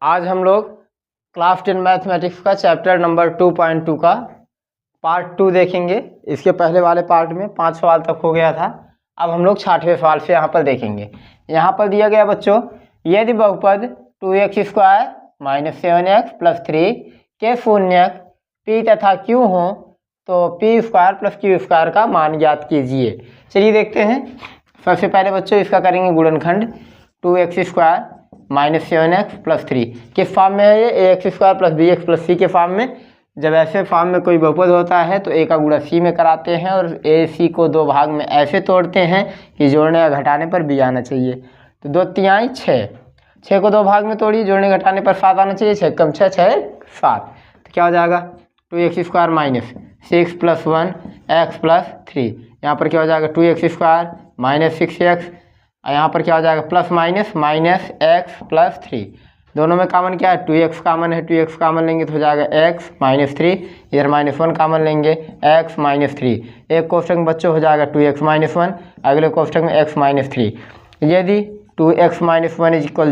आज हम लोग क्लास 10 मैथमेटिक्स का चैप्टर नंबर 2.2 का पार्ट 2 देखेंगे। इसके पहले वाले पार्ट में 5 सवाल तक हो गया था। अब हम लोग 60वें सवाल से यहाँ पर देखेंगे। यहाँ पर दिया गया बच्चों, यदि बहुपद 2x² - 7x + 3 के शून्यक p तथा q हो तो p² + q² का मान ज्ञात कीजिए। चलिए देखते हैं। सबसे पहले बच्चों इसका करेंगे गुणनखंड। 2x² - 7x + 3 किस फॉर्म में है ये? ax² + bx + c के फॉर्म में। जब ऐसे फॉर्म में कोई बहुपद होता है तो a का गुणा c में कराते हैं और a c को दो भाग में ऐसे तोड़ते हैं कि जोड़ने या घटाने पर b आना चाहिए। तो 2 तिहाई 6, 6 को दो भाग में तोड़िए, जोड़ने घटाने पर 7 आना चाहिए। 6 कम 6 6 7, तो क्या हो जाएगा? 2x² - 6 + 1 x + 3। यहाँ पर क्या हो जाएगा? 2x² - 6x, यहाँ पर क्या हो जाएगा? Plus minus -x + 3। दोनों में कॉमन क्या है? 2x कॉमन है, 2x कॉमन लेंगे तो हो जाएगा x - 3। इधर -1 कॉमन लेंगे, x - 3। एक कोष्ठक में बच्चों हो जाएगा 2x - 1, अगले कोष्ठक में x - 3। यदि 2x - 1 =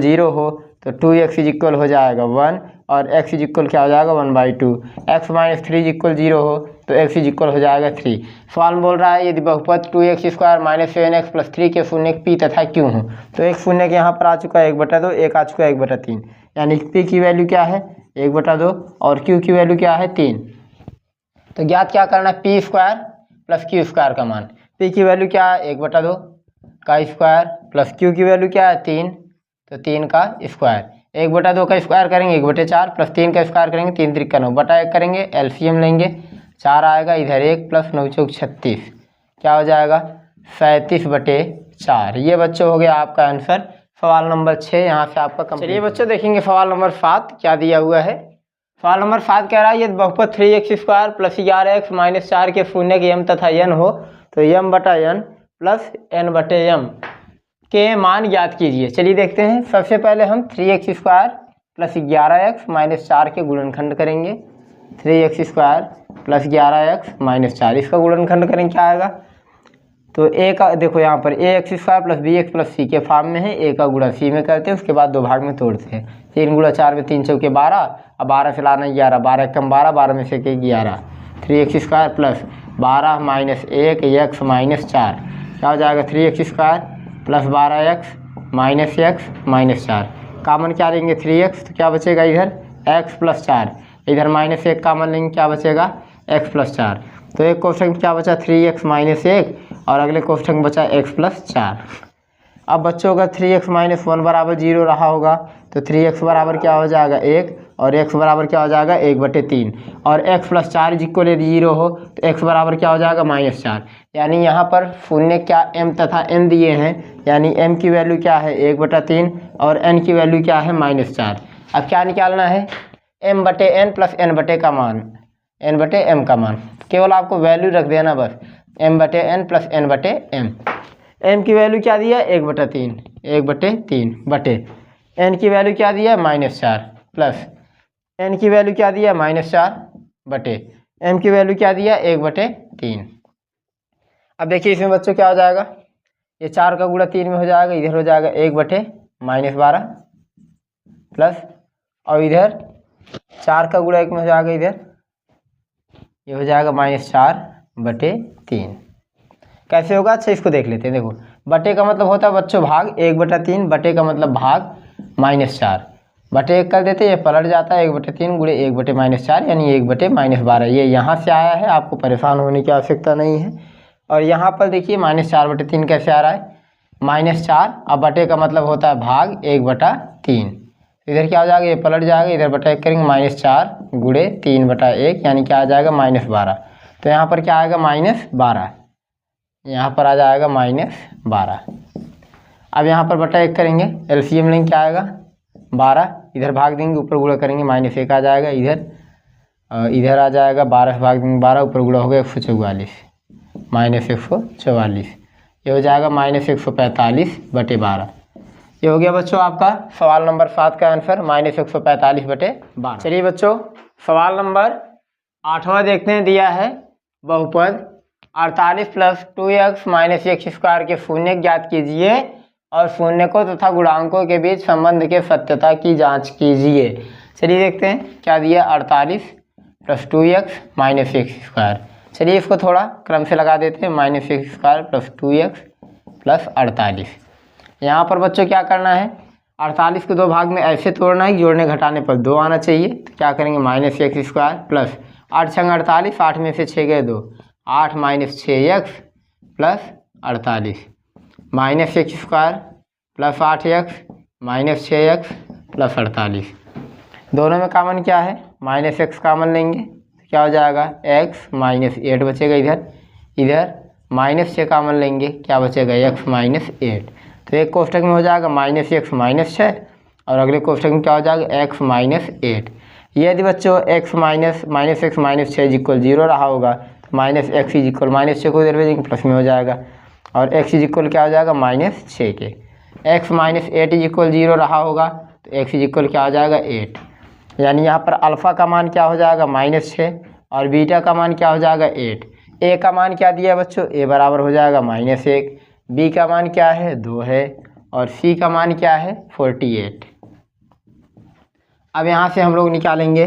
0 हो तो 2x = हो जाएगा 1 और x = क्या हो जाएगा? 1/2। x - 3 = 0 हो तो x = हो जाएगा 3। सवाल में बोल रहा है यदि बहुपद 2x² - 7x + 3 के शून्यक p तथा q हो। तो एक शून्यक यहाँ पर आ चुका है 1/2, एक आ चुका है 1/3, यानी p की वैल्यू क्या है? 1/2 और q की वैल्यू क्या है? 3। तो ज्ञात क्या करना है? p² + q² का मान। p की वैल्यू क्या है? 1/2 का स्क्वायर प्लस q की वैल्यू क्या है? 3, तो 3 का स्क्वायर। 1/2 का स्क्वायर करेंगे 1/4 प्लस 3 का स्क्वायर करेंगे 3 × 9 बटा 1 करेंगे, एलसीएम लेंगे 4 आएगा, इधर 1 + 9 × 4 = 36, क्या हो जाएगा? 37/4। ये बच्चों हो गया आपका आंसर। सवाल नंबर 6 यहाँ से आपका कंप्लीट। चलिए बच्चों देखेंगे सवाल नंबर 7 क्या दिया हुआ है। सवाल नंबर 7 कह रहा है यदि बहुपद 3x² + 11x - 4 के शून्यक m तथा n हो तो m/n + n/m के मान ज्ञात कीजिए। चलिए देखते हैं। सबसे पहले हम 3x² + 11x - 4 के गुणनखंड करेंगे। 3x² + 11x - 4 इसका गुणनखंड करेंगे, क्या आएगा? तो a का देखो यहाँ पर ax² + bx + c के फॉर्म में है, a का गुणा c में करते हैं, उसके बाद दो भाग में तोड़ते हैं। 3 × 4 में 3 × 4 = 12, अब 12 से लाना 11, 12 कम 12, 12 में से 11। 3x² + 12 - 1x - 4 क्या हो जाएगा? 3x² + 12x - x - 4 कॉमन क्या लेंगे? 3x, तो क्या बचेगा इधर? x + 4, इधर -1 कॉमन लेंगे, क्या बचेगा? x + 4। तो एक कोष्ठक में क्या बचा? 3x - 1 और अगले कोष्ठक में बचा x + 4। अब बच्चों का 3x - 1 = 0 रहा होगा तो 3x बराबर क्या हो जाएगा? 1 और x बराबर क्या हो जाएगा? 1/3 और x + 4 = 0 हो तो x बराबर क्या हो जाएगा? -4। यानी यहाँ पर शून्य क्या m तथा n दिए हैं, यानी m की वैल्यू क्या है? 1/3 और n की वैल्यू क्या है? -4। अब क्या निकालना है? m/n + n/m का मान, n/m का मान। केवल आपको वैल्यू रख देना बस, m/n + n/m। m की वैल्यू क्या दिया? 1/3, 1/3 बटे n की वैल्यू क्या दिया? -4 प्लस n की वैल्यू क्या दिया? -4 बटे m की वैल्यू क्या दिया? 1/3। अब देखिए इसमें बच्चों क्या हो जाएगा? ये 4 का गुणा 3 में हो जाएगा, इधर हो जाएगा 1/-12 प्लस, और इधर 4 का गुणा 1 में हो जाएगा, इधर ये हो जाएगा -4/3। कैसे होगा? अच्छा इसको देख लेते हैं। देखो बटे का मतलब होता है बच्चों भाग, 1/3 बटे का मतलब भाग -4 बटे 1 कर देते, ये पलट जाता है 1/3 गुणे 1/-4 यानी 1/-12। ये यहाँ से आया है, आपको परेशान होने की आवश्यकता नहीं है। और यहाँ पर देखिए -4/3 कैसे आ रहा है? -4 अब बटे का मतलब होता है भाग 1/3, इधर क्या हो जाएगा? ये पलट जाएगा, इधर बटा 1 करेंगे, -4 गुणे 3/1 यानी क्या आ जाएगा? -12। तो यहाँ पर क्या आएगा? -12, यहाँ पर आ जाएगा -12। अब यहाँ पर बटा 1 करेंगे, एलसीएम लेंगे, क्या आएगा? 12, इधर भाग देंगे, ऊपर गुणा करेंगे, -1 आ जाएगा, इधर आ जाएगा, 12 से भाग देंगे 12, ऊपर गुणा होगा 144, -144, ये हो जाएगा -145/12। ये हो गया बच्चों आपका सवाल नंबर 7 का आंसर, -145/12। चलिए बच्चों सवाल नंबर 8वां देखते हैं। दिया है बहुपद 48 + 2x - x² के शून्यक ज्ञात कीजिए और शून्यकों तथा गुणांकों के बीच संबंध के सत्यता की जांच कीजिए। चलिए देखते हैं क्या दिया, 48 + 2x - x²। चलिए इसको थोड़ा क्रम से लगा देते हैं, -x² + 2x + 48। यहाँ पर बच्चों क्या करना है, 48 को 2 भाग में ऐसे तोड़ना है, जोड़ने घटाने पर 2 आना चाहिए। तो क्या करेंगे, -x² प्लस 8 × 48, 8 में से 6 गए 2, 8 - 6x + 48, -x² + 8x - 6x + 48। दोनों में कॉमन क्या है, -x कॉमन लेंगे तो क्या हो जाएगा, x - 8 बचेगा। इधर -6 कॉमन लेंगे, क्या बचेगा, x - 8। तो एक कोष्ठक में हो जाएगा -x - 6 और अगले कोष्ठक में क्या हो जाएगा, x - 8। यदि बच्चों x - 6 = 0 रहा होगा तो -x = -6 को इधर भेजेंगे, प्लस में हो जाएगा। और x = क्या हो जाएगा, -6 के। x - 8 = 0 रहा होगा तो x = क्या हो जाएगा, 8। यानी यहाँ पर अल्फ़ा का मान क्या हो जाएगा, -6 और बीटा का मान क्या हो जाएगा, 8। a का मान क्या दिया बच्चों, a बराबर हो जाएगा -1, b का मान क्या है, 2 है और c का मान क्या है, 48। अब यहाँ से हम लोग निकालेंगे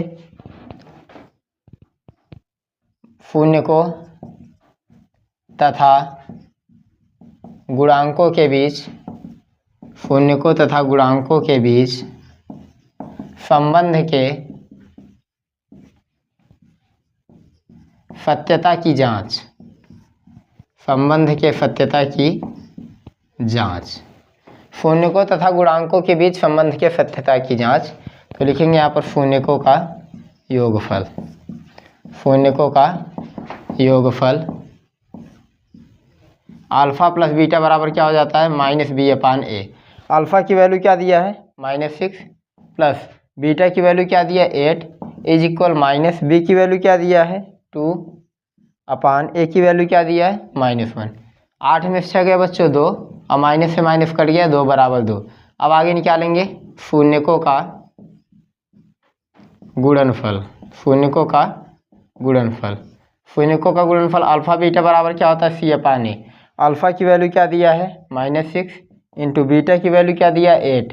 शून्यकों तथा गुणांकों के बीच, शून्यकों तथा गुणांकों के बीच संबंध के सत्यता की जांच, संबंध के सत्यता की जांच, शून्यकों तथा गुणांकों के बीच संबंध के सत्यता की जांच। तो लिखेंगे यहाँ पर शून्यकों का योगफल, शून्यकों का योगफल अल्फ़ा प्लस बीटा बराबर क्या हो जाता है, -b/a। अल्फ़ा की वैल्यू क्या दिया है, -6 प्लस बीटा की वैल्यू क्या दिया, 8 = -b की वैल्यू क्या दिया है, 2/a की वैल्यू क्या दिया है, -1। 8 में से 6 गए बच्चों 2 और माइनस से माइनस कट गया, 2 = 2। अब आगे निकालेंगे शून्यकों का गुणनफल, शून्यकों का गुणनफल, शून्यकों का गुणनफल अल्फ़ा बीटा बराबर क्या होता है, c/a। अल्फ़ा की वैल्यू क्या दिया है, -6 इंटू बीटा की वैल्यू क्या दिया, 8,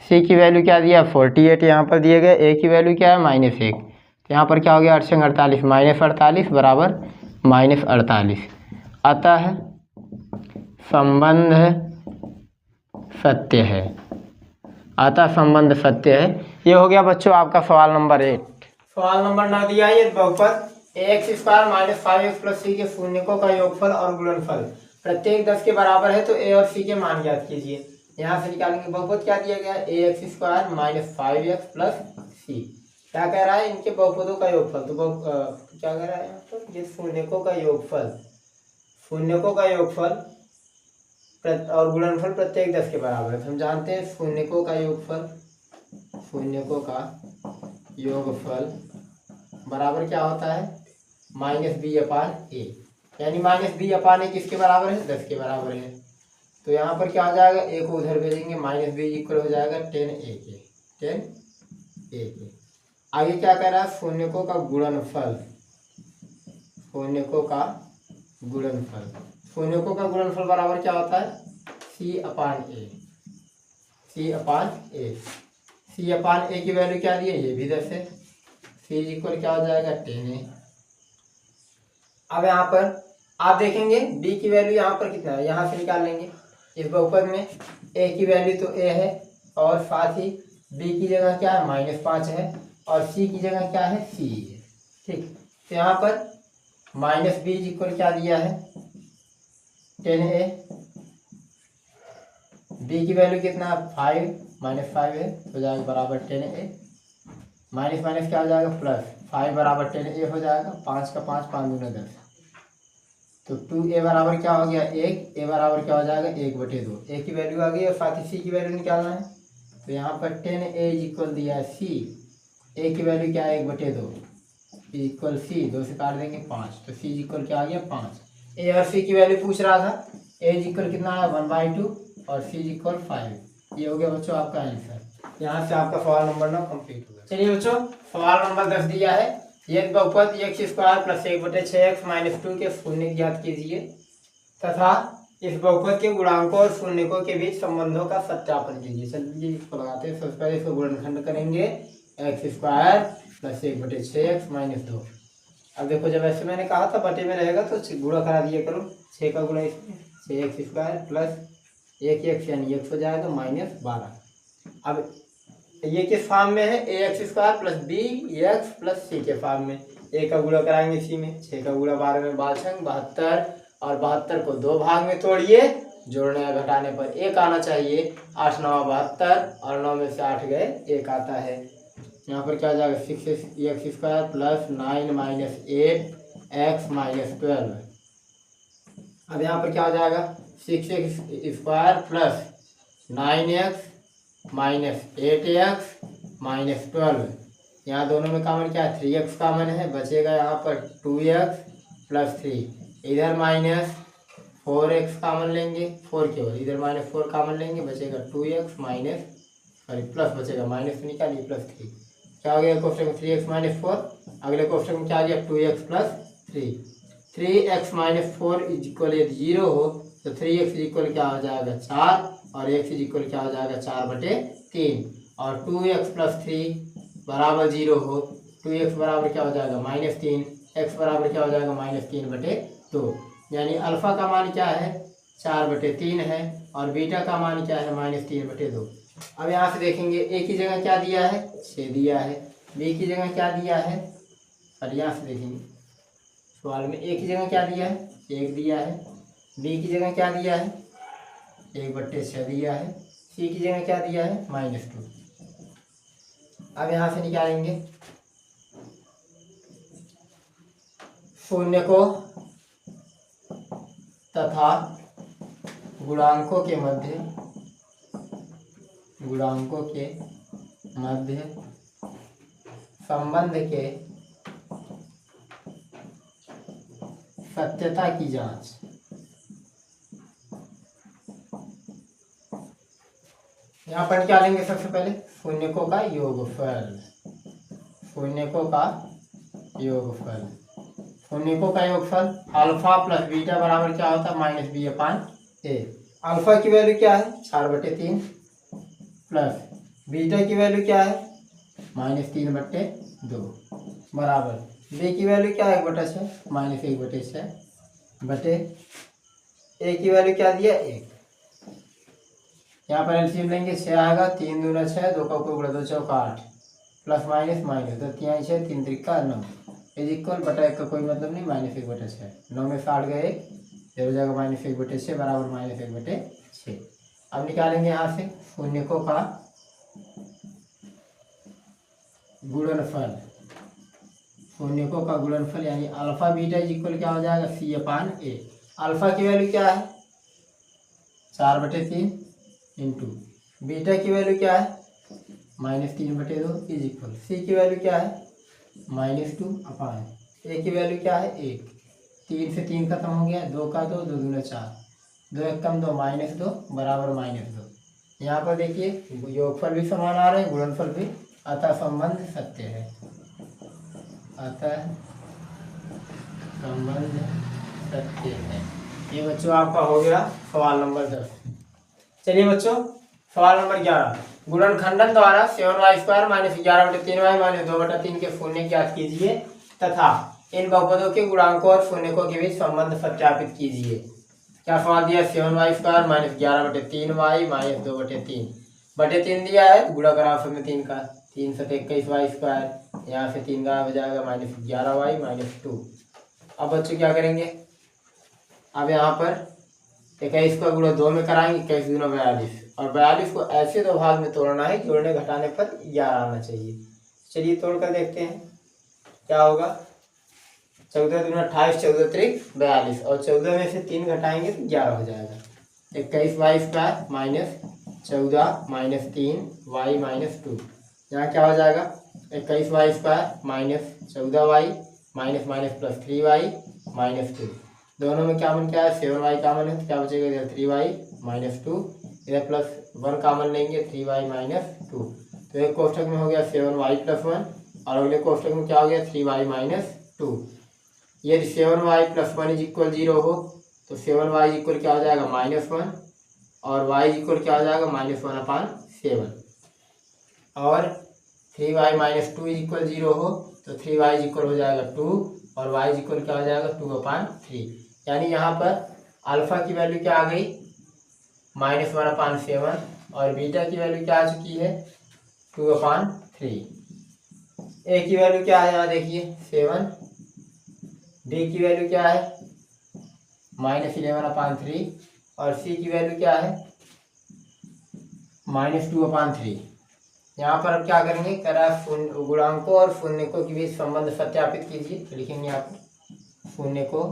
c की वैल्यू क्या दिया, 48 यहाँ पर दिए गए, a की वैल्यू क्या है, -1। तो यहाँ पर क्या हो गया, 8 × 48 -48 बराबर -48। अतः संबंध सत्य है, अतः संबंध सत्य है। ये हो गया बच्चों आपका सवाल नंबर 8। सवाल नंबर 9 दिया है, बहुपद ax² - 5x + c के शून्यकों का योगफल और गुणनफल प्रत्येक 10 के बराबर है तो a और c के मान ज्ञात कीजिए। यहाँ से निकालेंगे बहुपद क्या दिया गया है, ax² - 5x + c। क्या कह रहा है, इनके बहुपदों का योगफल। तो क्या कह रहा है यहाँ पर, ये शून्यकों का योगफल, शून्यकों का योगफल और गुणनफल प्रत्येक 10 के बराबर है। तो हम जानते हैं शून्यकों का योगफल, शून्यकों का योगफल बराबर क्या होता है, -b/a। यानी -b/a किसके बराबर है, 10 के बराबर है। तो यहाँ पर क्या हो जाएगा, a को उधर भेजेंगे, -b = हो जाएगा 10a के, 10a के। आगे क्या कह रहा है, शून्यकों का गुणनफल, शून्यकों का गुणनफल, शून्यकों का गुणनफल बराबर क्या होता है, c/a, c/a। c/a की वैल्यू क्या दी है, ये भी 10 है, c = क्या हो जाएगा, 10a। अब यहाँ पर आप देखेंगे b की वैल्यू यहाँ पर कितना है, यहाँ से निकाल लेंगे। इस बहुपद में a की वैल्यू तो a है और साथ ही b की जगह क्या है, -5 है और c की जगह क्या है, c है। ठीक, तो यहाँ पर -b = क्या दिया है, 10a, b की वैल्यू कितना है, 5 -5 है, हो जाएगा बराबर 10a, माइनस माइनस क्या हो जाएगा, प्लस 5 बराबर 10a हो जाएगा, 5 का 5, 5 दूना 10। तो 2a बराबर क्या हो गया, 1, a बराबर क्या हो जाएगा, 1/2। a की वैल्यू आ गई और साथ ही c की वैल्यू निकालना है। तो यहाँ पर 10a = दिया है c, a की वैल्यू क्या है, 1/2 = c, 2 से काट देंगे 5, तो c = क्या आ गया, 5। a और c की वैल्यू पूछ रहा था, a = कितना है, 1/2 और c = 5। ये हो गया बच्चों आपका आंसर। यहाँ से आपका सवाल नंबर 9 कंप्लीट हो गया। चलिए बच्चों सवाल नंबर 10 दिया है, यदि बहुपद x² + 1/6x - 2 के शून्य ज्ञात कीजिए तथा इस बहुपद के गुणांकों और शून्यकों के बीच संबंधों का सत्यापन कीजिए। चलिए इसको लगाते हैं। सबसे पहले इसको गुणनखंड करेंगे x square plus 1/6x minus 2। अब देखो जब ऐसे मैंने कहा था बटे में रहेगा तो गुणा करा दिया करो। 6 का गुणा इसमें 6x स्क्वायर प्लस 1x यानी x हो जाएगा -12। अब ये किस फॉर्म में है, ax square plus bx plus c के फॉर्म में। a का गुणा कराएंगे इसी में। 6 का गुणा 12 में 72 और 72 को 2 भाग में तोड़िए, जोड़ने या घटाने पर 1 आना चाहिए। 8 9 72 और 9 में से 8 गए 1 आता है। यहाँ पर क्या हो जाएगा 6x square plus 9 minus 8x minus 12। अब यहाँ पर क्या हो जाएगा 6x square plus 9x minus 8x minus 12। यहाँ दोनों में कॉमन क्या है 3x कॉमन है, बचेगा यहाँ पर 2x प्लस 3। इधर माइनस 4x कॉमन लेंगे, 4 केवल, इधर माइनस 4 कॉमन लेंगे, बचेगा 2x माइनस प्लस बचेगा माइनस तो निकालिए प्लस 3। क्या हो गया क्वेश्चन में 3x माइनस 4। अगले क्वेश्चन में क्या आ गया 2x plus 3। 3x minus 4 is equal यदि 0 हो तो 3x इज इक्वल क्या हो जाएगा 4 और x इज इक्वल क्या हो जाएगा 4/3। और 2x प्लस 3 बराबर 0 हो 2x बराबर क्या हो जाएगा -3, x बराबर क्या हो जाएगा -3/2। यानी अल्फा का मान क्या है 4/3 है और बीटा का मान क्या है -3/2। अब यहाँ से देखेंगे a की जगह क्या दिया है 6 दिया है, b की जगह क्या दिया है, और यहाँ से देखेंगे सवाल में a की जगह क्या दिया है 1 दिया है, b की जगह क्या दिया है 1/6 दिया है, c की जगह क्या दिया है -2। अब यहाँ से निकालेंगे शून्य को तथा गुणांकों के मध्य संबंध के सत्यता की जांच। यहाँ पर क्या लेंगे सबसे पहले शून्यकों का योगफल। शून्यकों का योगफल अल्फा प्लस बीटा बराबर क्या होता है -b/a। अल्फा की वैल्यू क्या है 4/3 प्लस बीटा की वैल्यू क्या है -3/2 बराबर b की वैल्यू क्या है 1/6 -1/6 बटे a की वैल्यू क्या दिया 1। यहाँ पर एलसीएम लेंगे 6 आएगा 3 दूना 6, 2 का ऊपर 2 चौका 8 plus minus 2 3 6 3 Trika 9 is equal बटा 1 का कोई मतलब नहीं -1/6। 9 में 60 गए 1 हो जाएगा -1/6 बराबर -1/6। अब निकालेंगे यहाँ से शून्यकों का गुणनफल। शून्यकों का गुणनफल यानी अल्फा बीटा इज इक्वल क्या हो जाएगा c/a। अल्फा की वैल्यू क्या है 4/3 इंटू बीटा की वैल्यू क्या है -3/2 इज इक्वल सी की वैल्यू क्या है -2/, ए की वैल्यू क्या है 1। 3 से 3 खत्म हो गया, 2 का 2, 2 दूना 4, 2 1 कम 2 -2 बराबर -2। यहाँ पर देखिए योगफल भी समान आ रहे हैं गुणनफल भी, अतः संबंध सत्य है। अतः संबंध सत्य है। ये बच्चों आपका हो गया सवाल नंबर 10। चलिए बच्चों सवाल नंबर 11 गुणनखंडन द्वारा 7y² - 11/3y - 2/3 के शून्य ज्ञात कीजिए तथा इन बहुपदों के गुणांकों और शून्यकों के बीच संबंध सत्यापित कीजिए। क्या सवाल दिया 7y² - 11/3y - 2/3 बटे 3 दिया है, गुणा करा उसमें 3 का 3 7 21y², यहाँ से 3 गायब हो जाएगा -11y - 2। अब बच्चों क्या करेंगे, अब यहाँ पर 21 का गुणा 2 में कराएंगे, 21 दूना 42 और 42 को ऐसे 2 भाग में तोड़ना है, जोड़ने घटाने पर 11 आना चाहिए। चलिए तोड़ कर देखते हैं क्या होगा। 14 दूना 28, 14 त्रिक 42 और 14 में से 3 घटाएंगे तो 11 हो जाएगा। 21y² - 14 - 3y - 2। यहाँ क्या हो जाएगा 21y² - 14y प्लस 3y - 2। दोनों में कॉमन क्या है 7y कॉमन है तो क्या बचेगा इधर 3y - 2, इधर प्लस 1 कॉमन लेंगे 3y - 2। तो एक कोष्ठक में हो गया 7y + 1 और अगले कोष्ठक में क्या हो गया 3y - 2। यदि 7y + 1 = 0 हो तो 7y इक्वल क्या हो जाएगा -1 और y इक्वल क्या हो जाएगा -1/7 और 3y - 2 इक्वल 0 हो तो 3y इक्वल हो जाएगा 2 और y इक्वल क्या हो जाएगा 2/3। यानी यहाँ पर अल्फा की वैल्यू क्या आ गई -1/7 और बीटा की वैल्यू क्या आ चुकी है 2/3। ए की वैल्यू क्या है यहाँ देखिए 7, डी की वैल्यू क्या है -11/3 और सी की वैल्यू क्या है -2/3। यहाँ पर अब क्या करेंगे करा गुणांकों और शून्यकों के बीच संबंध सत्यापित कीजिए। तो लिखेंगे आप शून्यकों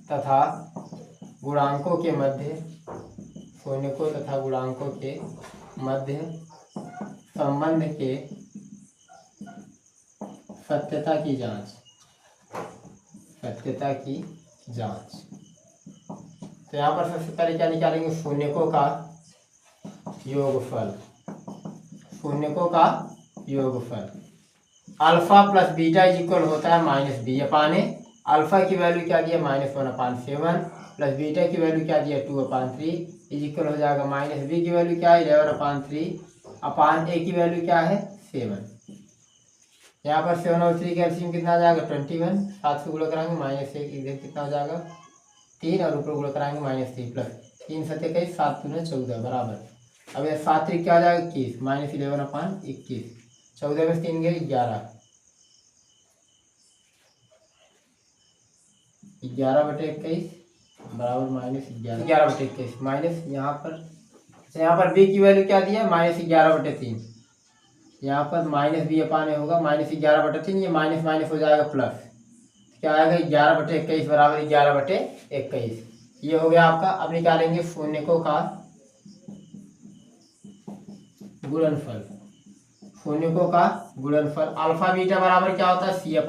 तथा गुणांकों के मध्य शून्यकों तथा गुणांकों के मध्य संबंध के सत्यता की जांच तो यहाँ पर सबसे पहले क्या निकालेंगे शून्यकों का योगफल अल्फा प्लस बीटा इक्वल होता है -b/a। अल्फा की वैल्यू क्या दिया -1/7 प्लस बीटा की वैल्यू क्या दिया 2/3 इक्वल हो जाएगा -b की वैल्यू क्या है 11/3 की वैल्यू क्या है 7। यहाँ पर 7 और 3 का एलसीएम कितना आ जाएगा 21। 7 से गुणा कराएंगे -1 इधर कितना हो जाएगा 3 और ऊपर गुणा कराएंगे -3 प्लस 3 7 21 7 दूनी 14 बराबर। अब ये 7 3 क्या हो जाएगा 21 -11/21 14 में 3 गए 11 11/21 बराबर -11/21 माइनस यहाँ पर b की वैल्यू क्या दिया -11/3। यहाँ पर -b/a होगा -11/3 ये माइनस माइनस हो जाएगा प्लस क्या आएगा 11/21 बराबर 11/21। ये हो गया आपका। अब निकालेंगे शून्यकों का गुणनफल अल्फा बीटा बराबर क्या होता है c/a।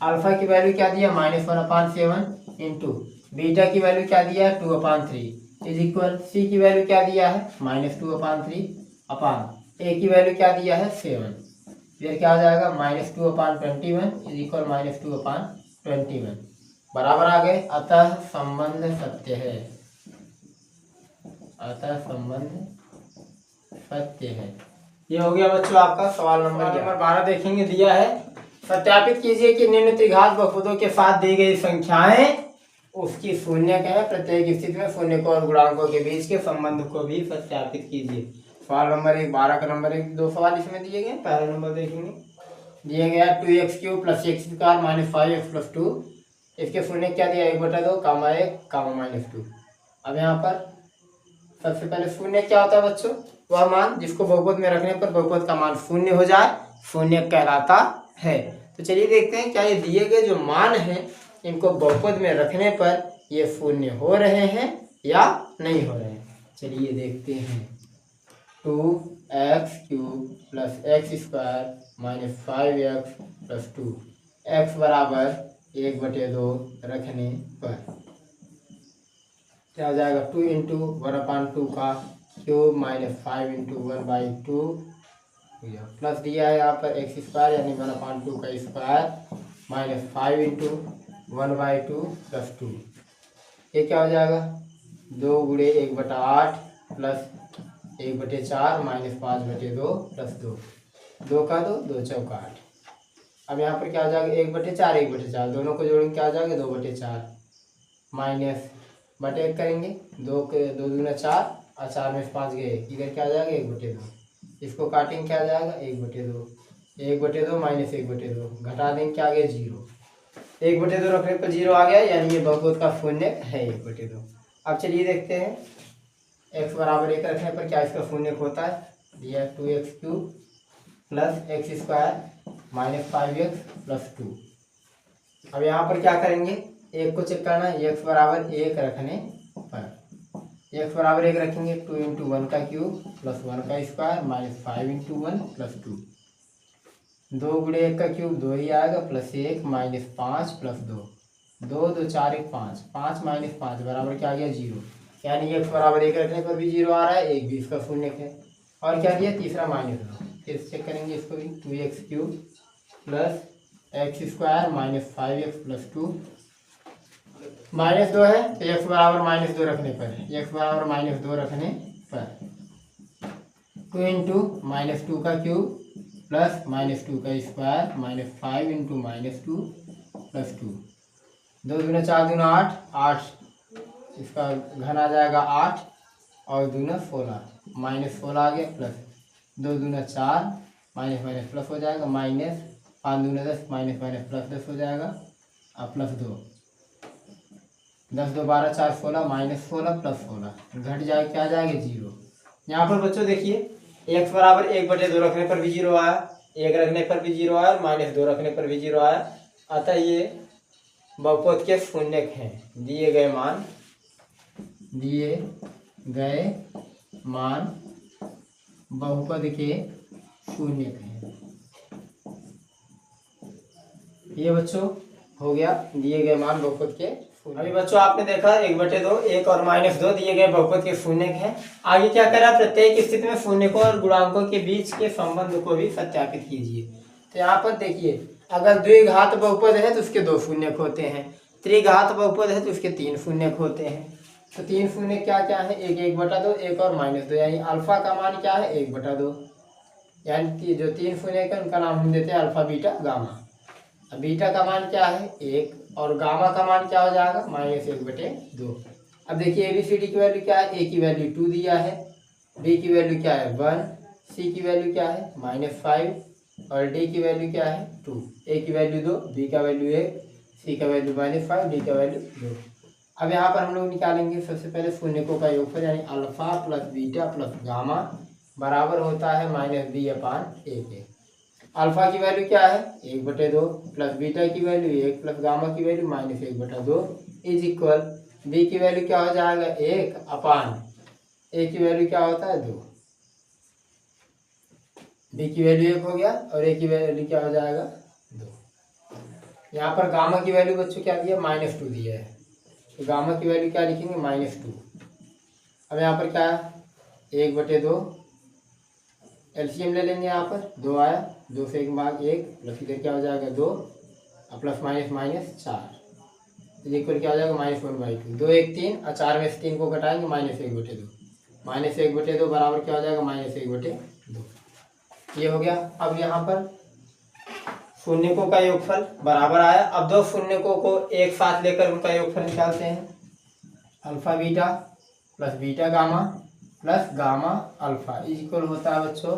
अल्फा की वैल्यू क्या दिया -1/7 इंटू बीटा की वैल्यू क्या दिया है 2/3 इज इक्वल सी की वैल्यू क्या दिया है -2/3 अपान ए की वैल्यू क्या दिया है 7। फिर क्या हो जाएगा -2/21 इज इक्वल -2/21 बराबर आ गए। अतः संबंध सत्य है। ये हो गया बच्चों आपका सवाल नंबर 12 देखेंगे दिया है सत्यापित कीजिए कि निम्न त्रिघात बहुपदों के साथ दी गई संख्याएं उसकी शून्य है। प्रत्येक स्थिति में शून्यकों और गुणांकों के बीच के संबंध को भी सत्यापित कीजिए। सवाल नंबर 1 12 का नंबर 1 दो सवाल इसमें दिए गए। पहला नंबर देखेंगे दिया गया 2x³ + x² - 5x + 2 इसके शून्य क्या दिया 1/2 कामा 1 कामा -2। अब यहाँ पर सबसे पहले शून्य क्या होता है बच्चों वह मान जिसको बहुपद में रखने पर बहुपद का मान शून्य हो जाए शून्य कहलाता है। तो चलिए देखते हैं क्या ये दिए गए जो मान हैं इनको बहुपद में रखने पर ये शून्य हो रहे हैं या नहीं हो रहे हैं। चलिए देखते हैं 2x³ + x² - 5x + 2 x बराबर 1/2 रखने पर क्या हो जाएगा 2 × 1/2 का क्यूब -5 × 1/2 प्लस दिया है यहाँ पर x² यानी 1/2 का स्क्वायर -5 × 1/2 + 2 ये क्या हो जाएगा 2 × 1/8 प्लस 1/4 -5/2 + 2 2 का 2 2 चौका 8। अब यहाँ पर क्या हो जाएगा 1/4 1/4 दोनों को जोड़ेंगे क्या हो जाएगा 2/4 माइनस बटे 1 करेंगे 2 के 2 दूना 4 और 4 में 5 गए इधर क्या आ जाएगा 1/2 इसको काटेंगे क्या आ जाएगा 1/2 1/2 माइनस 1/2 घटा देंगे क्या आ गया 0 1/2 रखने पर 0 आ गया यानी ये बहुपद का शून्य है 1/2। अब चलिए देखते हैं x बराबर 1 रखने पर क्या इसका शून्य होता है दिया 2x³ + x² - 5x + 2। अब यहाँ पर क्या करेंगे एक को चेक करना है x बराबर 1 रखने पर x बराबर 1 रखेंगे 2 × 1 का क्यूब + 1 का स्क्वायर - 5 × 1 + 2 2 × 1 का क्यूब 2 ही आएगा +1 - 5 + 2 2 2 4 1 5 5 - 5 बराबर क्या आ गया 0 यानी x बराबर 1 रखने पर भी 0 आ रहा है 1 भी इसका शून्य है। और क्या दिया तीसरा -2 फिर चेक करेंगे इसको भी 2x³ + x² - 5x + 2 -2 है तो x बराबर -2 रखने पर, x बराबर -2 रखने पर 2 इंटू -2 का क्यूब प्लस -2 का स्क्वायर -5 इंटू -2 प्लस 2, 2 दूना 4 दूना 8, 8 इसका घन आ जाएगा 8 और दूना 16, -16 आ गया प्लस 2 दूना 4 माइनस माइनस प्लस हो जाएगा, माइनस 5 दूना 10 माइनस माइनस प्लस 10 हो जाएगा और प्लस 2, 10 2 12 4 16 -16 प्लस 16 घट जाए क्या आ जाएगा 0। यहाँ पर बच्चों देखिए x बराबर 1/2 रखने पर भी 0 आया, 1 रखने पर भी 0 आया और -2 रखने पर भी 0 आया। अतः ये बहुपद के शून्यक हैं। दिए गए मान बहुपद के शून्यक हैं। ये बच्चों हो गया दिए गए मान बहुपद के। अभी बच्चों आपने देखा 1/2 1 और -2 दिए गए बहुपद के शून्यक हैं। आगे क्या करा, प्रत्येक स्थिति में शून्यकों और गुणांकों के बीच के संबंध को भी सत्यापित कीजिए। तो यहाँ पर देखिए अगर द्विघात बहुपद है तो उसके 2 शून्यक होते हैं, त्रिघात बहुपद है तो उसके 3 शून्यक होते हैं। तो 3 शून्यक क्या क्या है, 1 1/2 1 और -2, यानी अल्फा का मान क्या है 1/2, यानी जो 3 शून्यक है उनका नाम हम देते हैं अल्फा बीटा गामा। अब बीटा का मान क्या है 1 और गामा का मान क्या हो जाएगा -1/2। अब देखिए ABCD की वैल्यू क्या है, A की वैल्यू 2 दिया है, B की वैल्यू क्या है 1, C की वैल्यू क्या है -5 और D की वैल्यू क्या है 2। A की वैल्यू 2, B का वैल्यू 1, C का वैल्यू -5, D का वैल्यू 2। अब यहाँ पर हम लोग निकालेंगे सबसे पहले शून्यकों का योगफल, यानी alpha plus beta plus gamma बराबर होता है -B/A के। अल्फा की वैल्यू क्या है 1/2 प्लस बीटा की वैल्यू 1 प्लस गामा की वैल्यू -1/2 इज इक्वल, बी की वैल्यू क्या हो जाएगा 1/, ए की वैल्यू क्या होता है 2, बी की वैल्यू 1 हो गया और ए की वैल्यू क्या हो जाएगा 2। यहाँ पर गामा की वैल्यू बच्चों क्या दिया -2 दिया है, तो गामा की वैल्यू क्या लिखेंगे -2। अब यहाँ पर क्या है 1/2, एलसीएम ले लेंगे, यहाँ पर 2 आया, 2 से 1 भाग 1 प्लस इधर क्या हो जाएगा 2 और प्लस -4 इक्वल क्या हो जाएगा -1/2, 2 1 3 और 4 में से 3 को घटाएंगे -1/2, -1/2 बराबर क्या हो जाएगा -1/2। ये हो गया। अब यहाँ पर शून्यकों का योगफल बराबर आया। अब 2 शून्यकों को एक साथ लेकर उनका योगफल निकालते हैं, alpha beta plus beta gamma plus gamma alpha equal होता है बच्चों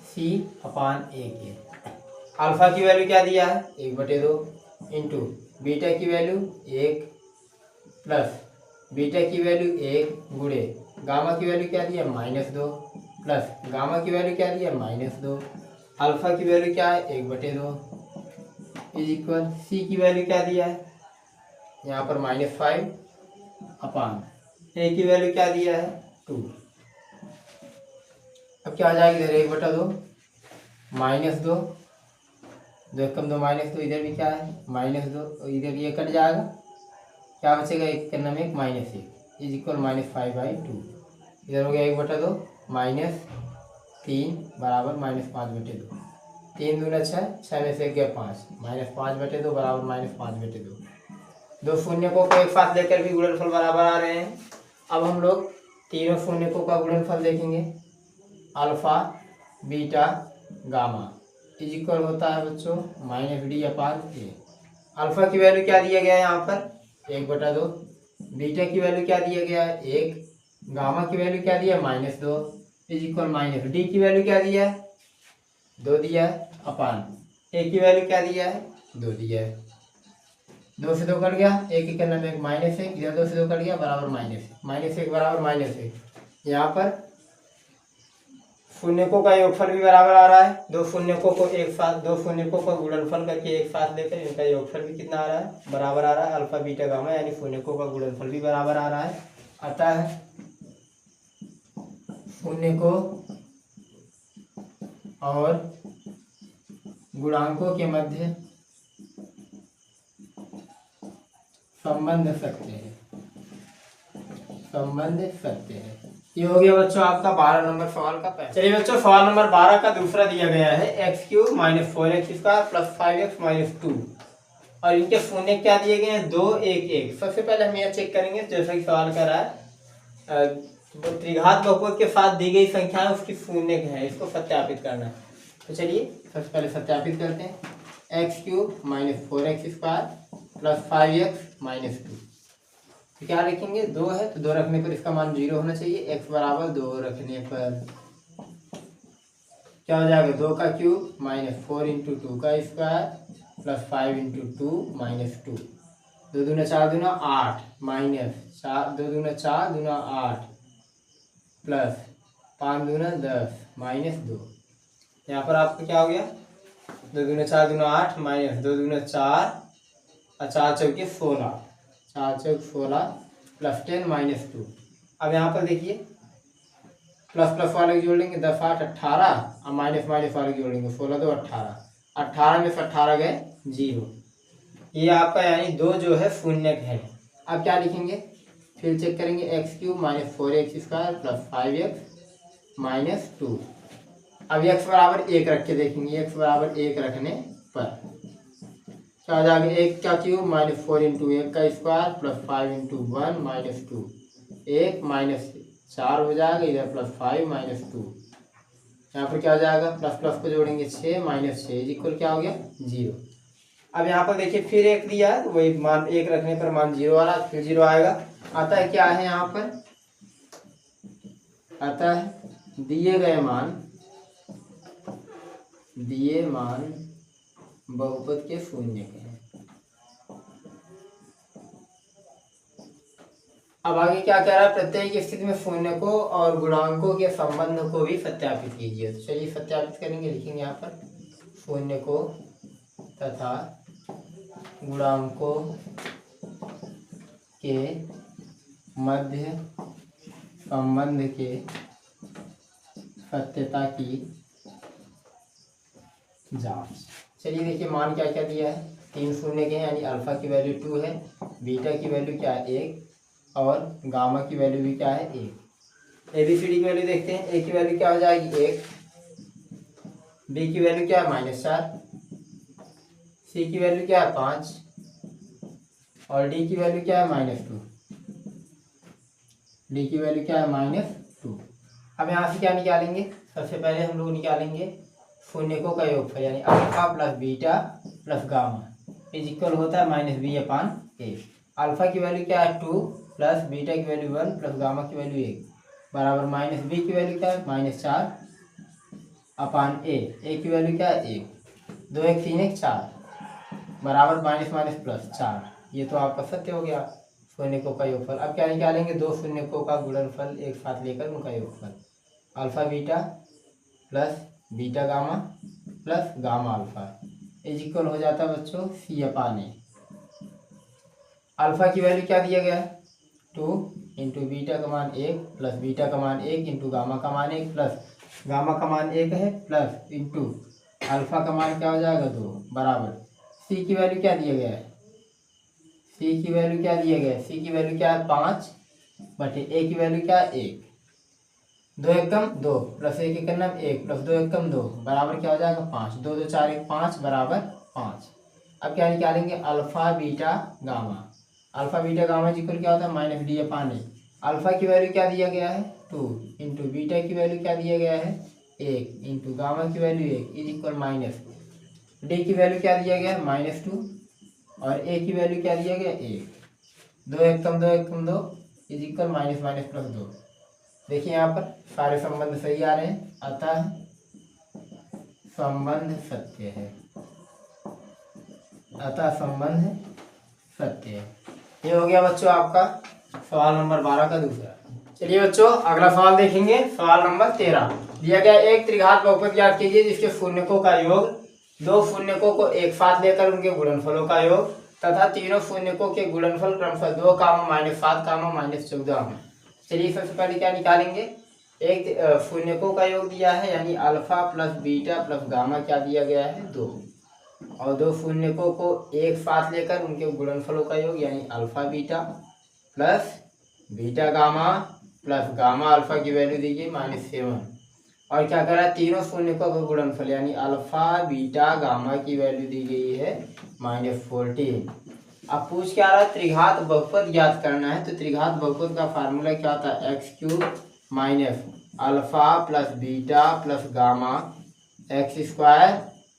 C/A के। अल्फा की वैल्यू क्या दिया है 1/2 इंटू बीटा की वैल्यू 1 प्लस बीटा की वैल्यू 1 गुणे गामा की वैल्यू क्या दिया -2 प्लस गामा की वैल्यू क्या दिया -2, अल्फा की वैल्यू क्या है 1/2 इज इक्वल, सी की वैल्यू क्या दिया है यहाँ पर -5/, ए की वैल्यू क्या दिया है 2। अब क्या आ जाएगा इधर 1/2 -2, 2 कम 2 -2, इधर भी क्या है -2, इधर ये कट जाएगा, क्या बचेगा 1 करने में 1 इज इक्वल -5/2। इधर हो गया 1/2 -3 बराबर -5/2, 3 दूना 6, 6 में से 1 गया 5, -5/2 बराबर -5/2। 2 शून्यकों को एक साथ लेकर भी गुणनफल बराबर आ रहे हैं। अब हम लोग तीनों शून्यकों का गुणनफल देखेंगे, alpha beta gamma is equal होता है बच्चों -D/A। अल्फा की वैल्यू क्या दिया गया है यहाँ पर 1/2, बीटा की वैल्यू क्या दिया गया है 1, गामा की वैल्यू क्या दिया है -2 इज इक्वल -D की वैल्यू क्या दिया है 2 दिया है अपान, ए की वैल्यू क्या दिया है 2 दिया है, 2 से 2 कट गया, 1 करने में 1 -1, इधर 2 से 2 कट गया बराबर -1 बराबर -1। यहाँ पर शून्यकों का योगफल भी बराबर आ रहा है, 2 शून्यकों को एक साथ, 2 शून्यकों का गुणनफल करके एक साथ लेकर इनका योगफल भी कितना आ रहा है बराबर आ रहा है अल्फा बीटा गामा, यानी शून्यकों का गुणनफल भी बराबर आ रहा है। अतः शून्यकों और गुणांकों के मध्य संबंध सत्य है। ये हो गया बच्चों आपका 12 नंबर सवाल का पहला। चलिए बच्चों सवाल नंबर 12 का दूसरा दिया गया है x³ - 4x² + 5x - 2 और इनके शून्य क्या दिए गए हैं 2 1 1। सबसे पहले हम यह चेक करेंगे जैसा कि सवाल कर रहा है तो त्रिघात बहुपद के साथ दी गई संख्या है उसकी शून्य है, इसको सत्यापित करना है। तो चलिए सबसे पहले सत्यापित करते हैं। X cube minus 4x square plus 5x minus 2। तो क्या लिखेंगे 2 है तो 2 रखने पर इसका मान 0 होना चाहिए। x बराबर 2 रखने पर क्या हो जाएगा 2 का क्यूब माइनस 4 इंटू 2 का स्क्वायर प्लस 5 इंटू 2 माइनस 2। 2 दूना 4 दूना 8 माइनस 4 2 दूना 4 दूना 8 प्लस 5 दूना 10 माइनस 2। यहाँ पर आपका क्या हो गया 2 दूना 4 दूना 8 माइनस 2 दूना 4 और 4 चौके 16 4 चौक 16 प्लस 10 माइनस 2। अब यहाँ पर देखिए प्लस प्लस वाले को जोड़ लेंगे 10 8 18 और माइनस माइनस वाले को जोड़ लेंगे 16 2 18। 18 में से 18 गए 0। ये आपका यानी 2 जो है शून्य है। अब क्या लिखेंगे फिर चेक करेंगे x cube minus 4x square plus 5x minus 2। अब x बराबर 1 रख के देखेंगे। x बराबर 1 रखने पर क्या हो जाएगा 1 का क्यूब माइनस 4 इंटू 1 का square plus 5 into 1 minus 2। 1 minus 4 हो जाएगा इधर प्लस 5 माइनस 2। यहाँ पर क्या हो जाएगा प्लस प्लस को जोड़ेंगे 6 माइनस 6 इक्वल क्या हो गया 0। अब यहाँ पर देखिए फिर 1 दिया है तो वही मान 1 रखने पर मान 0 वाला फिर 0 आएगा। आता है क्या है यहाँ पर आता है दिए मान बहुपद के शून्य के हैं। अब आगे क्या कह रहा है प्रत्येक स्थिति में शून्य को और गुणांकों के संबंध को भी सत्यापित कीजिए। तो चलिए सत्यापित करेंगे। लिखेंगे यहाँ पर शून्य को तथा गुणांकों के मध्य संबंध के सत्यता की जांच। चलिए देखिए मान क्या क्या दिया है 3 शून्य के हैं यानी अल्फा की वैल्यू 2 है, बीटा की वैल्यू क्या है 1 और गामा की वैल्यू भी क्या है 1। एबीसीडी की वैल्यू देखते हैं। ए की वैल्यू क्या हो जाएगी 1, बी की वैल्यू क्या है -4, सी की वैल्यू क्या है 5 और डी की वैल्यू क्या है -2। डी की वैल्यू क्या है -2। अब यहाँ से क्या निकालेंगे सबसे पहले हम लोग निकालेंगे शून्यकों का योगफल यानी alpha plus beta plus gamma is equal होता है -b/a। अल्फा की वैल्यू क्या है 2 प्लस बीटा की वैल्यू 1 प्लस गामा की वैल्यू 1 बराबर -b की वैल्यू क्या है -4/a। ए की वैल्यू क्या है 1 2 1 3 1 4 बराबर माइनस माइनस प्लस 4। ये तो आपका सत्य हो गया शून्यकों का योगफल। अब क्या निकालेंगे 2 शून्यकों का गुणनफल एक साथ लेकर उनका योगफल alpha beta plus beta gamma plus gamma alpha is equal हो जाता है बच्चों c/a। अल्फा की वैल्यू क्या दिया गया है 2 इंटू बीटा का मान 1 प्लस बीटा का मान 1 इंटू गामा का मान 1 प्लस गामा का मान 1 है प्लस इंटू अल्फा का मान क्या हो जाएगा 2 बराबर सी की वैल्यू क्या दिया गया है सी की वैल्यू क्या दिया गया है सी की वैल्यू क्या है 5/a की वैल्यू क्या है 1 2 एकम 2 प्लस 1 एकम 1 प्लस 2 एकम 2 बराबर क्या हो जाएगा 5 2 2 4 1 5 बराबर 5। अब क्या निकालेंगे alpha beta gamma. Alpha beta gamma equal क्या होता है -d/a। अल्फा की वैल्यू क्या दिया गया है 2 इंटू बीटा की वैल्यू क्या दिया गया है 1 इंटू गामा की value 1 is equal minus D की वैल्यू क्या दिया गया है -2 और ए की वैल्यू क्या दिया गया 1 2 एकम 2 is equal minus minus plus 2। देखिए यहाँ पर सारे संबंध सही आ रहे हैं अतः संबंध सत्य है ये हो गया बच्चों आपका सवाल नंबर 12 का दूसरा। चलिए बच्चों अगला सवाल देखेंगे सवाल नंबर 13। दिया गया एक त्रिघात बहुपद ज्ञात कीजिए जिसके शून्यकों का योग 2 शून्यकों को एक साथ लेकर उनके गुणनफलों का योग तथा तीनों शून्यकों के गुणनफल क्रमशः 2, -7, -14 में। चलिए सबसे पहले क्या निकालेंगे एक शून्यकों का योग दिया है यानी alpha plus beta plus gamma क्या दिया गया है 2 और 2 शून्यकों को एक साथ लेकर उनके गुणनफलों का योग यानी alpha beta plus beta gamma plus gamma alpha की वैल्यू दीजिए -7 और क्या करा, तीनों शून्यकों का गुणनफल यानी अल्फा बीटा गामा की वैल्यू दी गई है -14। अब पूछ क्या रहा, त्रिघात बहुपद ज्ञात करना है। तो त्रिघात बहुपद का फार्मूला क्या होता है, x³ minus alpha plus beta plus gamma x²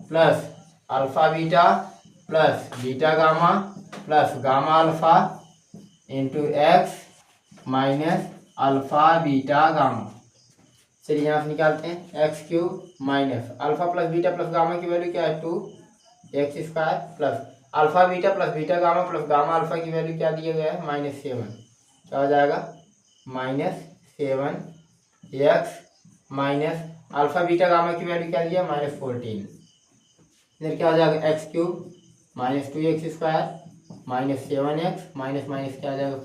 plus alpha beta plus beta gamma plus gamma alpha into x minus alpha beta gamma. चलिए यहाँ से निकालते हैं, x³ minus alpha plus beta plus gamma की value क्या है 2x² plus alpha beta plus beta gamma plus gamma alpha की value क्या दिया गया है -7। क्या हो जाएगा -7x minus alpha beta gamma की वैल्यू क्या दिया -14। इधर क्या हो जाएगा, x³ minus 2x² minus 7x minus minus क्या आ जाएगा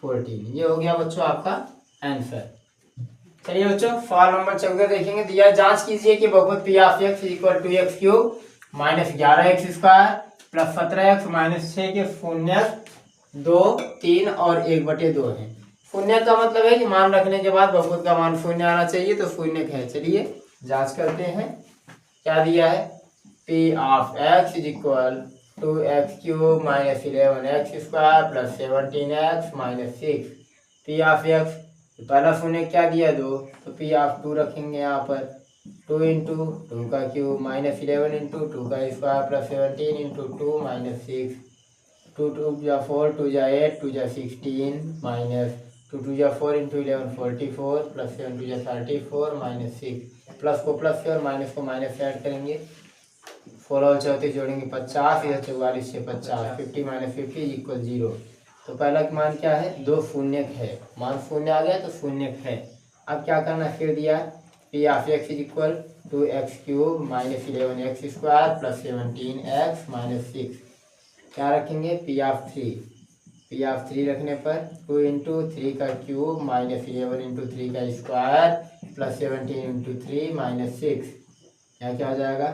+14। ये हो गया बच्चों आपका आंसर। चलिए बच्चों सवाल नंबर 14 देखेंगे। दिया जांच कीजिए कि बहुपद p of x equal to x³ minus 11x² plus 17x minus 6 के शून्य 2, 3 और 1/2 है। शून्य का मतलब है कि मान रखने के बाद बहुपद का मान शून्य आना चाहिए, तो शून्य है। चलिए जांच करते हैं। क्या दिया है, p of x is equal to x³ minus 11x² plus 17x minus 6। P of x पहला शून्य क्या दिया 2, तो पी ऑफ 2 रखेंगे यहाँ पर 2 इंटू 2 का क्यूब माइनस 11 इंटू 2 का स्क्वायर प्लस 17 इंटू 2 माइनस 6। 2 2 जा 4 2 जा 8 2 जा 16 माइनस 2 2 जा 4 इंटू 11 44 प्लस 7 2 जा 34 माइनस 6। प्लस को प्लस से और माइनस को माइनस से ऐड करेंगे। 4 और 34 जोड़ेंगे 50, इधर 44 से 50 50 माइनस 50 इक्वल 0। तो पहला मान क्या है, 2 शून्य है, मान शून्य आ गया तो शून्य है। अब क्या करना है, फिर दिया p of x is equal to x³ minus 11x² plus 17x minus 6। क्या रखेंगे, पी ऑफ 3 रखने पर 2 इंटू 3 का क्यूब माइनस 11 इंटू 3 का स्क्वायर प्लस 17 इंटू 3 माइनस 6। यहाँ क्या हो जाएगा,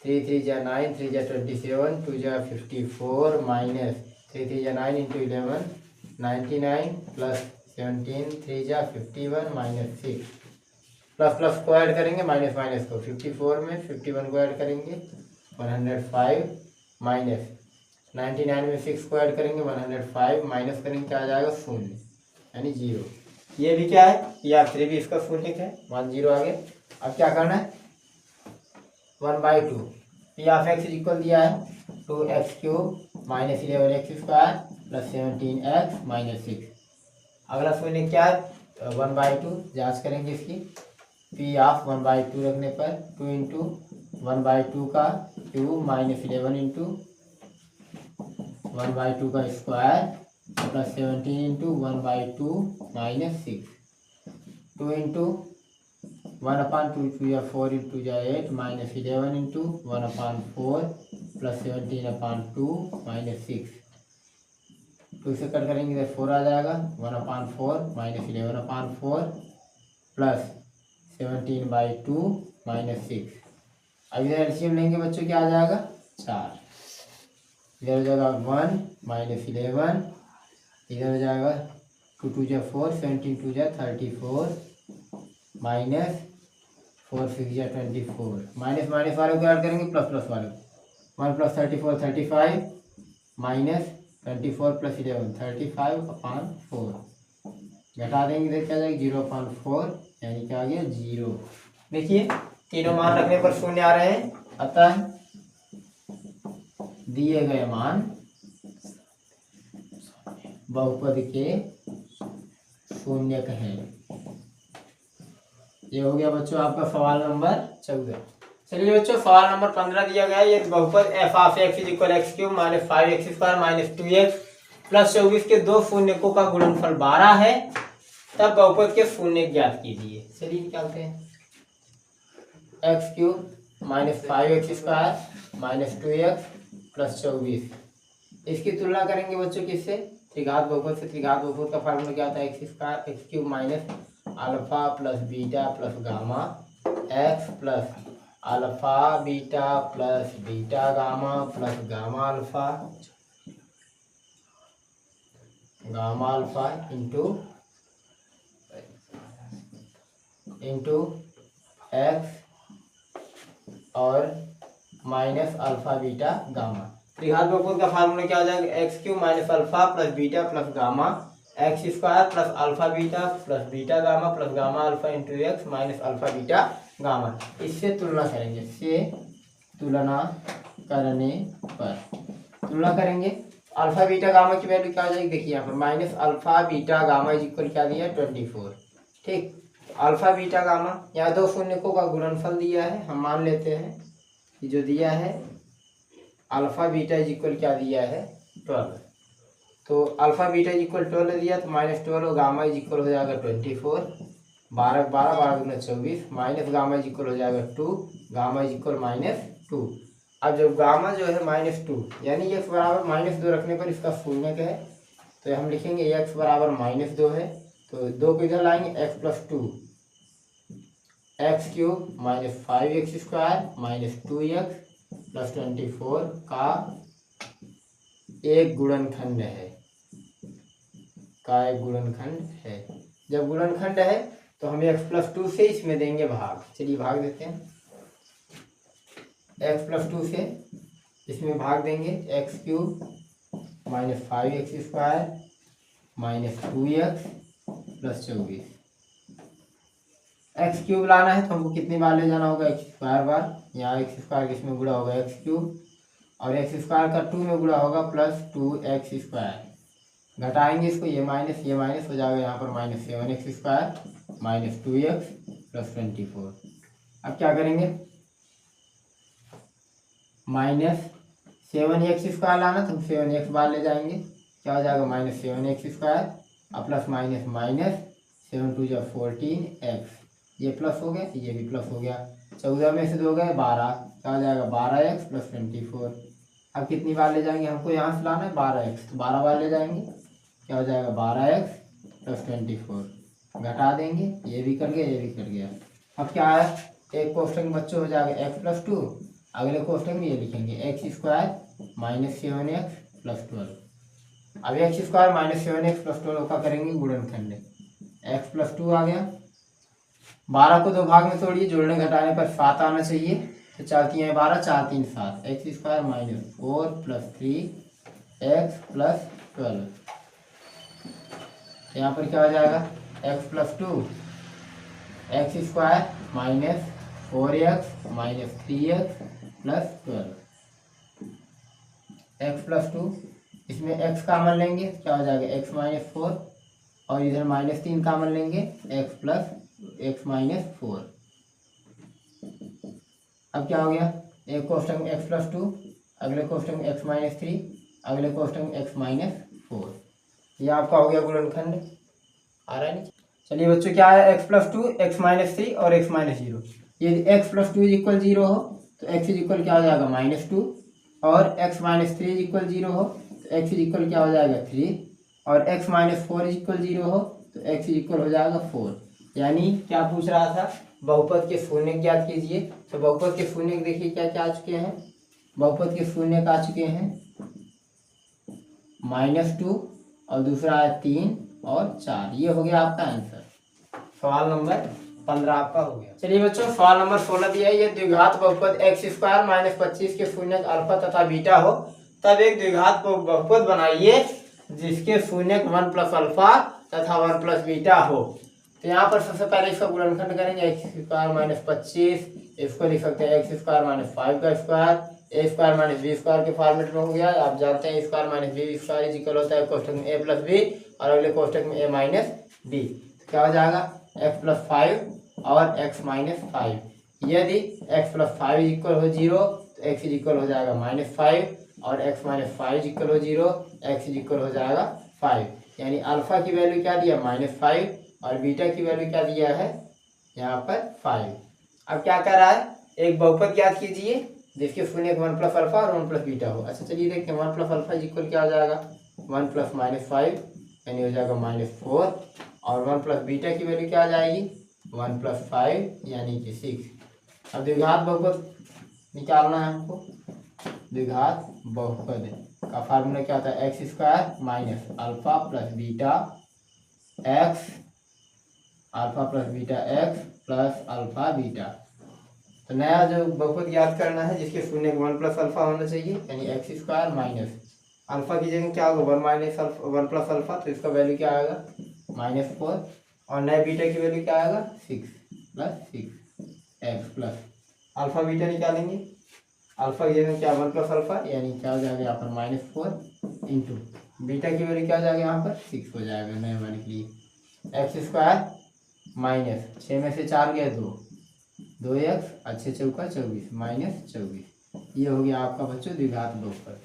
3 3 जा 9 3 जा 27 2 जा 54 माइनस 3 3 जा 9 इंटू 11 99 प्लस 17 3 जा 51 माइनस 6। प्लस प्लस को ऐड करेंगे माइनस माइनस को, 54 में 51 को ऐड करेंगे 105 माइनस 99 में 6 को ऐड करेंगे 105 माइनस करेंगे क्या आ जाएगा 0 यानी 0। ये भी क्या है, या 3 भी इसका शून्य है, 1 0 आ गया। अब क्या करना है, 1/2 पी ऑफ x इक्वल दिया है 2x³ minus 11x² plus 17x minus 6। अगला शून्य क्या है, 1/2 जांच करेंगे इसकी। पी ऑफ 1/2 रखने पर 2 इंटू 1/2 का क्यूब माइनस 11 इंटू 1/2 का square plus 17 into 1/2 minus 6। 2 into 1/2 2 या 4 इंटू जा 8 माइनस 11 इंटू 1/4 प्लस 17/2 माइनस 6। 2 से कट करेंगे इधर 4 आ जाएगा 1/4 माइनस 11/4 प्लस 17/2 माइनस 6। अब इधर एलसीएम लेंगे बच्चों, क्या आ जाएगा 4। इधर हो जाएगा 1 माइनस 11, इधर हो जाएगा 2 2 जा 4 17 2 जा 34 माइनस 4 6 जा 24। माइनस माइनस वाले को ऐड करेंगे प्लस प्लस वाले को, 1 प्लस 34 35 माइनस 24 प्लस 11 35/4। घटा देंगे इधर क्या जाएगा 0/4 यानी क्या आ गया 0। देखिए तीनों मान रखने पर शून्य आ रहे हैं, अतः दिए गए मान बहुपद के शून्य हैं। ये हो गया बच्चों आपका सवाल नंबर 14। चलिए बच्चों सवाल नंबर 15 दिया गया है। ये बहुपद f of x is equal x³ minus 5x² minus 2x plus 24 के दो शून्यकों का गुणनफल 12 है, तब बहुपद के शून्य ज्ञात कीजिए। चलिए निकालते हैं, x³ minus 5x² minus 2x plus 24। इसकी तुलना करेंगे बच्चों किससे, त्रिघात बहुपद से। त्रिघात बहुपद का फार्मूला क्या होता है, x³ minus alpha plus beta plus gamma x plus alpha beta plus beta gamma plus gamma alpha into x और माइनस अल्फा बीटा गामा। त्रिघात बहुपद का फार्मूला क्या हो जाएगा, x cube minus alpha plus beta plus gamma x square plus alpha beta plus beta gamma plus gamma alpha into x minus alpha beta gamma. इससे तुलना करेंगे, इससे तुलना करने पर तुलना करेंगे अल्फा बीटा गामा की वैल्यू क्या हो जाएगी, देखिए यहाँ पर minus alpha beta gamma is equal क्या दिया है 24। ठीक, अल्फा बीटा गामा यहाँ दो शून्यकों का गुणनफल दिया है, हम मान लेते हैं कि जो दिया है अल्फा बीटा इज इक्वल क्या दिया है 12। तो अल्फा बीटा इज इक्वल 12 दिया तो माइनस 12 गामा इज इक्वल हो जाएगा 24, 12 12 12 गुना 24 माइनस गामा इज इक्वल हो जाएगा 2, गामा इज इक्वल -2। अब जब गामा जो है -2 यानी x बराबर -2 रखने पर इसका शून्यक है, तो हम लिखेंगे x बराबर -2 है, तो 2 को इधर लाएंगे x plus 2 x cube minus 5x square minus 2x plus 24 का एक गुणनखंड है, जब गुणनखंड है तो हम x प्लस 2 से इसमें देंगे भाग। चलिए भाग देते हैं, x प्लस 2 से इसमें भाग देंगे, x cube minus 5x square minus 2x plus 24। X cube लाना है तो हमको कितनी बार ले जाना होगा, एक्स स्क्वायर बार, यहाँ एक्स स्क्वायर किसमें गुणा होगा एक्स क्यूब और एक्स स्क्वायर का 2 में गुणा होगा प्लस 2x स्क्वायर, घटाएंगे इसको, ये माइनस हो जाएगा यहाँ पर minus 7x square minus 2x plus 24। अब क्या करेंगे, माइनस 7x स्क्वायर लाना तो हम 7x बार ले जाएंगे, क्या हो जाएगा माइनस 7x स्क्वायर और प्लस माइनस माइनस 7 2 जा 14x, ये प्लस हो गया, ये भी प्लस हो गया, 14 में से 2 गए 12, क्या हो जाएगा 12x प्लस 24। अब कितनी बार ले जाएंगे, हमको यहाँ से लाना है 12x, तो 12 बार ले जाएंगे, क्या हो जाएगा 12x प्लस 24, घटा देंगे, ये भी कर गया ये भी कर गया। अब क्या है, एक कोष्टक में बच्चों हो जाएगा x प्लस 2, अगले कोष्टक में ये लिखेंगे x square minus 7x plus 12। अब x square minus 7x plus 12 का करेंगे गुणनखंड, x प्लस 2 आ गया, 12 को 2 भाग में तोड़िए, जोड़ने घटाने पर 7 आना चाहिए, तो 4 3 12 4 3 7 x square minus 4 plus 3x plus 12। यहाँ पर क्या हो जाएगा x plus 2 x square minus 4x minus 3x plus 12, x plus 2 इसमें x कामन लेंगे, क्या हो जाएगा x माइनस 4 और इधर माइनस 3 कामन लेंगे, x माइनस 4। अब क्या हो गया, एक कोष्टक में x प्लस 2, अगले कोष्टक में x माइनस 3, अगले कोष्टक में x माइनस 4, यह आपका हो गया गुणनखंड। आ रहा है नहीं, चलिए बच्चों क्या है x प्लस 2 x माइनस 3 और x माइनस 0, यदि x प्लस 2 इज इक्वल 0 हो तो x इज इक्वल क्या हो जाएगा -2 और x माइनस 3 इज इक्वल 0 हो तो x इज इक्वल क्या हो जाएगा 3 और x माइनस 4 इज इक्वल 0 हो तो x इज इक्वल हो जाएगा 4। यानी क्या पूछ रहा था, बहुपद के शून्यक ज्ञात कीजिए, तो बहुपद के शून्यक देखिए क्या क्या आ चुके हैं, बहुपद के शून्यक आ चुके हैं -2 और दूसरा है 3 और 4, ये हो गया आपका आंसर। सवाल नंबर 15 आपका हो गया। चलिए बच्चों सवाल नंबर 16 दिया है, ये द्विघात बहुपद एक्स स्क्वायर माइनस 25 के शून्यक अल्फा तथा बीटा हो तब एक द्विघात बहुपद बनाइए जिसके शून्यक 1 प्लस अल्फा तथा 1 प्लस बीटा हो। तो यहाँ पर सबसे पहले इसका गुणनखंड करेंगे, एक्स स्क्वायर माइनस 25, इसको लिख सकते हैं एक्स स्क्वायर माइनस 5 का square, a square minus b square के फॉर्मेट में हो गया। आप जानते हैं square minus b square is equal होता है कोष्टक में ए प्लस बी और अगले कोष्टक में ए माइनस बी, क्या हो जाएगा एक्स प्लस 5 और x माइनस 5। यदि x प्लस 5 इज इक्वल हो 0 तो x इज इक्वल हो जाएगा -5 और x माइनस 5 इज इक्वल हो 0, x इज इक्वल हो जाएगा 5। यानी अल्फा की वैल्यू क्या दिया -5 और बीटा की वैल्यू क्या दिया है यहाँ पर 5। अब क्या कर रहा है, एक बहुपद ज्ञात कीजिए जिसके शून्यक 1 प्लस अल्फा और 1 प्लस बीटा हो। अच्छा चलिए देखते हैं 1 प्लस अल्फा इज इक्वल क्या हो जाएगा 1 प्लस -5 यानी हो जाएगा -4 और 1 प्लस बीटा की वैल्यू क्या आ जाएगी 1 प्लस 5 यानी कि 6। अब द्विघात बहुपद निकालना है हमको, द्विघात बहुपद का फार्मूला क्या होता है x square minus alpha plus beta x alpha plus beta x plus alpha beta. तो नया जो बहुपद याद करना है जिसके शून्य 1 प्लस अल्फा होना चाहिए, यानी एक्स स्क्वायर माइनस अल्फा की जगह क्या होगा 1 माइनस अल्फा 1 प्लस अल्फा, तो इसका वैल्यू क्या आएगा -4, और नए बीटा की वैल्यू क्या आएगा 6 plus 6 x plus alpha beta निकालेंगे। अल्फा की जगह क्या 1 प्लस अल्फा, यानी क्या हो जाएगा यहाँ पर -4 इंटू बीटा की वैल्यू क्या हो जाएगा यहाँ पर 6 हो जाएगा नए वाले के लिए। एक्स स्क्वायर माइनस 6 में से 4 गए 2 एक्स, अच्छे चौका 24 -24। ये हो गया आपका बच्चों द्विघात बहुपद।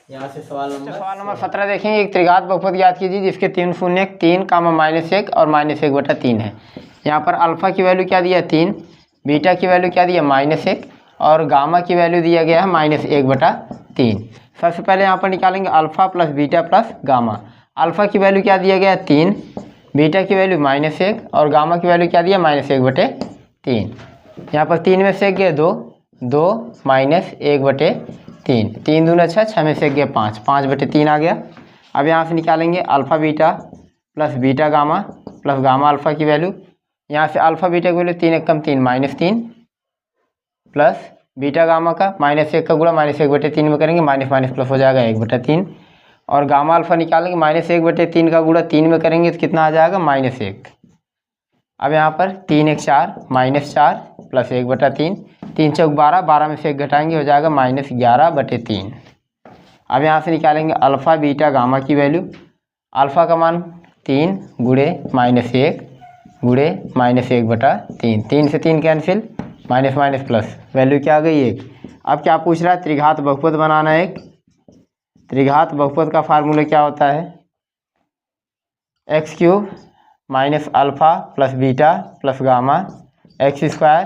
यहाँ से सवाल नंबर 17 देखेंगे। एक त्रिघात बहुपद याद कीजिए जिसके 3 शून्य 3 -1 और -1/3 है। यहाँ पर अल्फा की वैल्यू क्या दिया 3, बीटा की वैल्यू क्या दिया -1 और गामा की वैल्यू दिया गया है -1/3। सबसे पहले यहाँ पर निकालेंगे alpha plus beta plus gamma. Alpha की वैल्यू क्या दिया गया 3, बीटा की वैल्यू -1 और गामा की वैल्यू क्या दिया -1/3। यहाँ पर 3 में से 1 गए 2 -1/3, 3 दूना 6, 6 में से 1 गया 5, 5/3 आ गया। अब यहाँ से निकालेंगे alpha beta plus beta gamma plus gamma alpha की वैल्यू। यहाँ से अल्फ़ा बीटा की वैल्यू 3 एकम 3 -3 प्लस बीटा गामा का -1 का गुणा -1/3 में करेंगे, माइनस माइनस प्लस हो जाएगा 1/3, और गामा अल्फ़ा निकालेंगे -1/3 का गुणा 3 में करेंगे तो कितना आ जाएगा -1। अब यहाँ पर 3 1 4 -4 प्लस 1/3, 3 चौक 12, 12 में से 1 घटाएंगे हो जाएगा -11/3। अब यहाँ से निकालेंगे अल्फ़ा बीटा गामा की वैल्यू। अल्फ़ा का मान 3 गुणे -1 गुणे -1/3, 3 से 3 cancel, minus minus plus, value क्या आ गई 1। अब क्या पूछ रहा है त्रिघात बहुपद बनाना है। एक त्रिघात बहुपद का फार्मूला क्या होता है, x³ minus alpha plus beta plus gamma x square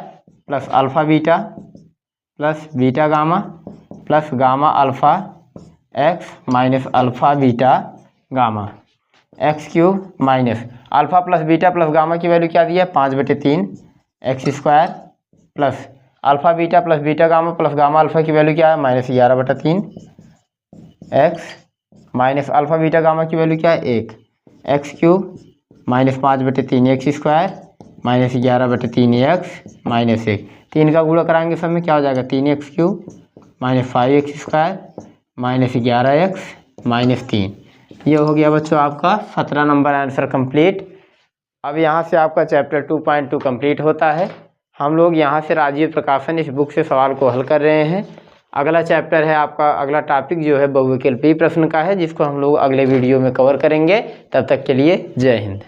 plus alpha beta plus beta gamma plus gamma alpha x minus alpha beta gamma. x³ minus alpha plus beta plus gamma की value क्या दिया 5/3 x square plus alpha beta plus beta gamma plus gamma alpha की value क्या है -11/3 x minus alpha beta gamma की value क्या है 1, x³ minus 5/3 x square -11/3 x minus 1, 3 का गुणा कराएंगे सब में क्या हो जाएगा 3x³ minus 5x square -11x -3। ये हो गया बच्चों आपका 17 नंबर आंसर कंप्लीट। अब यहाँ से आपका चैप्टर 2.2 कंप्लीट होता है। हम लोग यहाँ से राजीव प्रकाशन इस बुक से सवाल को हल कर रहे हैं। अगला चैप्टर है आपका, अगला टॉपिक जो है बहुविकल्पीय प्रश्न का है, जिसको हम लोग अगले वीडियो में कवर करेंगे। तब तक के लिए जय हिंद।